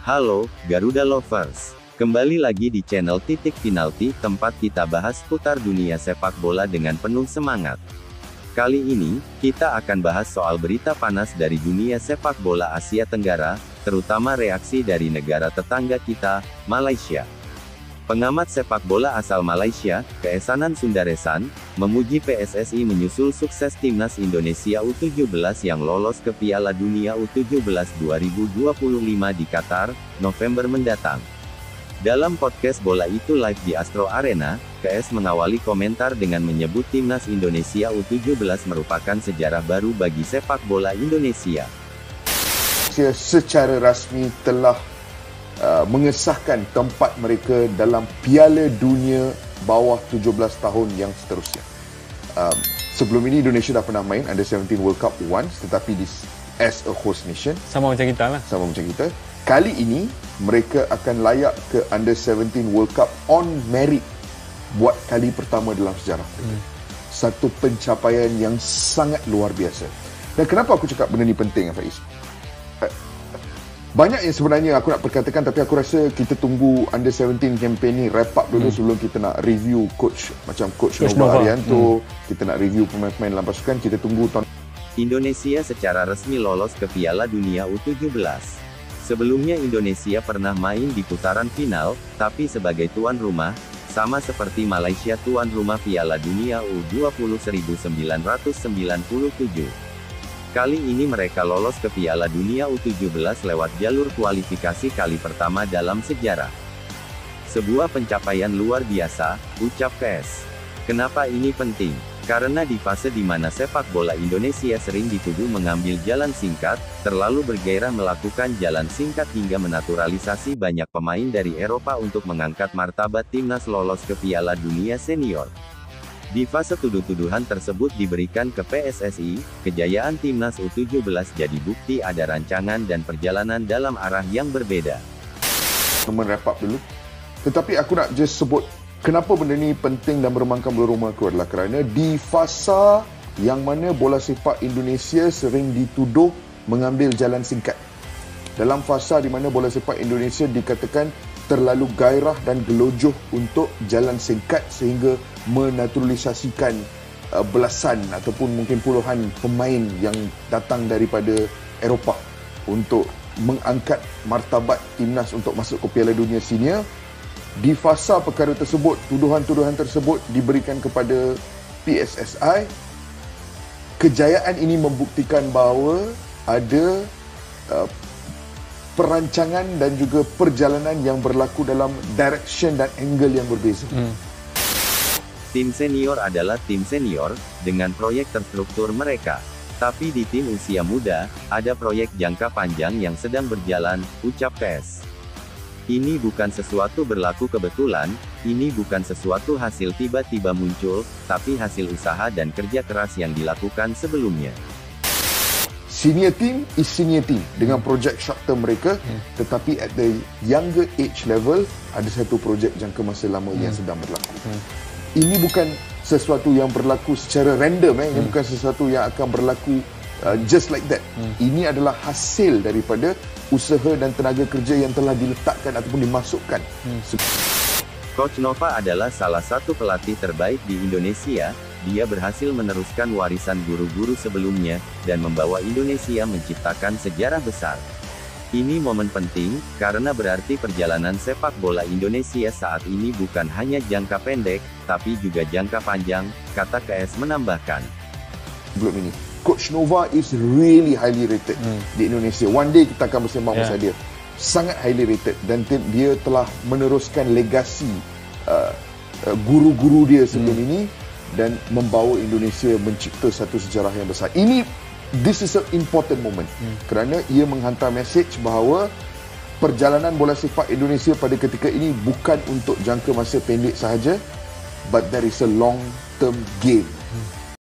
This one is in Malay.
Halo, Garuda Lovers. Kembali lagi di channel Titik Penalti, tempat kita bahas putar dunia sepak bola dengan penuh semangat. Kali ini, kita akan bahas soal berita panas dari dunia sepak bola Asia Tenggara, terutama reaksi dari negara tetangga kita, Malaysia. Pengamat sepak bola asal Malaysia, Keesanan Sundaresan, memuji PSSI menyusul sukses Timnas Indonesia U17 yang lolos ke Piala Dunia U17 2025 di Qatar, November mendatang. Dalam podcast Bola Itu Live di Astro Arena, KS mengawali komentar dengan menyebut Timnas Indonesia U17 merupakan sejarah baru bagi sepak bola Indonesia. Secara rasmi telah mengesahkan tempat mereka dalam Piala Dunia bawah 17 tahun yang seterusnya. Sebelum ini Indonesia dah pernah main Under 17 World Cup once, tetapi as a host nation. Sama macam kita lah. Sama macam kita. Kali ini mereka akan layak ke Under 17 World Cup on merit buat kali pertama dalam sejarah mereka. Satu pencapaian yang sangat luar biasa. Dan kenapa aku cakap benda ni penting, Faiz? Banyak yang sebenarnya aku nak perkatakan, tapi aku rasa kita tunggu Under 17 campaign ni wrap up dulu sebelum kita nak review coach macam Coach Nova Arianto, kita nak review pemain-pemain dalam pasukan. Kita tunggu tahun. Indonesia secara resmi lolos ke Piala Dunia U17. Sebelumnya Indonesia pernah main di putaran final, tapi sebagai tuan rumah, sama seperti Malaysia tuan rumah Piala Dunia U20 1997. Kali ini mereka lolos ke Piala Dunia U17 lewat jalur kualifikasi kali pertama dalam sejarah. Sebuah pencapaian luar biasa, ucap KS. Kenapa ini penting? Karena di fase di mana sepak bola Indonesia sering dituduh mengambil jalan singkat, terlalu bergairah melakukan jalan singkat hingga menaturalisasi banyak pemain dari Eropa untuk mengangkat martabat timnas lolos ke Piala Dunia Senior. Di fase tuduh-tuduhan tersebut diberikan ke PSSI, kejayaan Timnas U17 jadi bukti ada rancangan dan perjalanan dalam arah yang berbeda. Teman wrap up dulu. Tetapi aku nak just sebut kenapa benda ni penting dan bermangkam bulu rumah aku adalah kerana di fasa yang mana bola sepak Indonesia sering dituduh mengambil jalan singkat. Dalam fasa di mana bola sepak Indonesia dikatakan terlalu gairah dan gelojoh untuk jalan singkat sehingga menaturalisasikan belasan ataupun mungkin puluhan pemain yang datang daripada Eropah untuk mengangkat martabat timnas untuk masuk ke Piala Dunia Senior. Di fasa perkara tersebut, tuduhan-tuduhan tersebut diberikan kepada PSSI. Kejayaan ini membuktikan bahawa ada perancangan dan juga perjalanan yang berlaku dalam direction dan angle yang berbeza. Tim senior adalah tim senior, dengan proyek terstruktur mereka. Tapi di tim usia muda, ada proyek jangka panjang yang sedang berjalan, ucap KS. Ini bukan sesuatu berlaku kebetulan, ini bukan sesuatu hasil tiba-tiba muncul, tapi hasil usaha dan kerja keras yang dilakukan sebelumnya. Senior team is senior team dengan projek short term mereka, tetapi at the younger age level ada satu projek jangka masa lama yang sedang berlaku. Ini bukan sesuatu yang berlaku secara random, ini bukan sesuatu yang akan berlaku just like that. Ini adalah hasil daripada usaha dan tenaga kerja yang telah diletakkan ataupun dimasukkan. Coach Nova adalah salah satu pelatih terbaik di Indonesia. Dia berhasil meneruskan warisan guru-guru sebelumnya, dan membawa Indonesia menciptakan sejarah besar. Ini momen penting, karena berarti perjalanan sepak bola Indonesia saat ini bukan hanya jangka pendek, tapi juga jangka panjang, kata KS menambahkan. Belum ini, Coach Nova is really highly rated di Indonesia. One day kita akan bersembang pasal dia. Sangat highly rated, dan dia telah meneruskan legasi guru-guru dia sebelum ini, dan membawa Indonesia mencipta satu sejarah yang besar. This is an important moment kerana ia menghantar message bahawa perjalanan bola sepak Indonesia pada ketika ini bukan untuk jangka masa pendek sahaja, but there is a long term game